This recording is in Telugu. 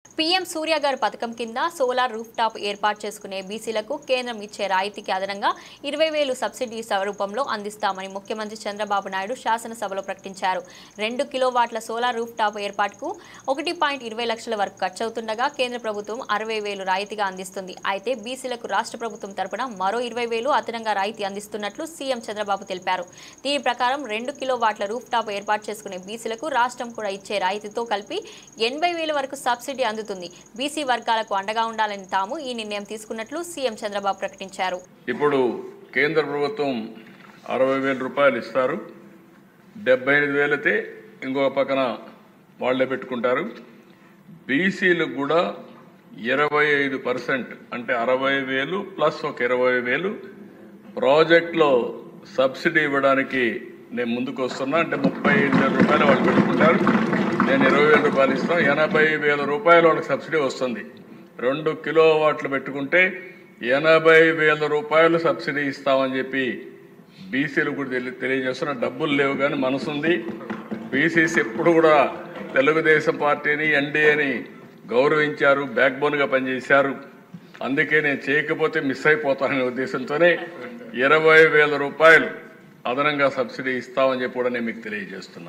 పీఎం సూర్య గారి పథకం కింద సోలార్ రూఫ్ టాప్ ఏర్పాటు చేసుకునే బీసీలకు కేంద్రం ఇచ్చే రాయితీకి అదనంగా 20,000 సబ్సిడీ రూపంలో అందిస్తామని ముఖ్యమంత్రి చంద్రబాబు నాయుడు శాసనసభలో ప్రకటించారు. 2 కిలోవాట్ల సోలార్ రూఫ్ టాప్ ఏర్పాటుకు 1.20 లక్షల వరకు ఖర్చవుతుండగా కేంద్ర ప్రభుత్వం 60,000 రాయితీగా అందిస్తుంది. అయితే బీసీలకు రాష్ట్ర ప్రభుత్వం తరపున మరో 20,000 అదనంగా రాయితీ అందిస్తున్నట్లు సీఎం చంద్రబాబు తెలిపారు. దీని ప్రకారం 2 కిలోవాట్ల రూఫ్ టాప్ ఏర్పాటు చేసుకునే బీసీలకు రాష్ట్రం కూడా ఇచ్చే రాయితీతో కలిపి 80,000 వరకు సబ్సిడీ అందుతుంది. బీసీ వర్గాలకు అండగా ఉండాలని తాము ఈ నిర్ణయం తీసుకున్నట్లు సీఎం చంద్రబాబు ప్రకటించారు. ఇప్పుడు కేంద్ర ప్రభుత్వం 60,000 రూపాయలు ఇస్తారు. 75,000 అయితే ఇంకొక పక్కన వాళ్లే పెట్టుకుంటారు. బీసీలకు కూడా 25% అంటే 60,000 ప్లస్ ఒక 20,000 ప్రాజెక్టులో సబ్సిడీ ఇవ్వడానికి నేను ముందుకు వస్తున్నా. అంటే 35,000 రూపాయలు వాళ్ళు పెట్టుకుంటారు, నేను 20,000 రూపాయలు ఇస్తాను. 80,000 రూపాయలు వాళ్ళకి సబ్సిడీ వస్తుంది. 2 కిలోవాట్లు పెట్టుకుంటే 80,000 రూపాయలు సబ్సిడీ ఇస్తామని చెప్పి బీసీలు కూడా తెలియజేస్తున్న. డబ్బులు లేవు కానీ మనసుంది. బీసీస్ ఎప్పుడు కూడా తెలుగుదేశం పార్టీని ఎన్డీఏని గౌరవించారు, బ్యాక్ బోన్గా పనిచేశారు. అందుకే నేను చేయకపోతే మిస్ అయిపోతాననే ఉద్దేశంతోనే 20,000 రూపాయలు అదనంగా సబ్సిడీ ఇస్తామని చెప్పి కూడా నేను మీకు తెలియజేస్తున్నాను.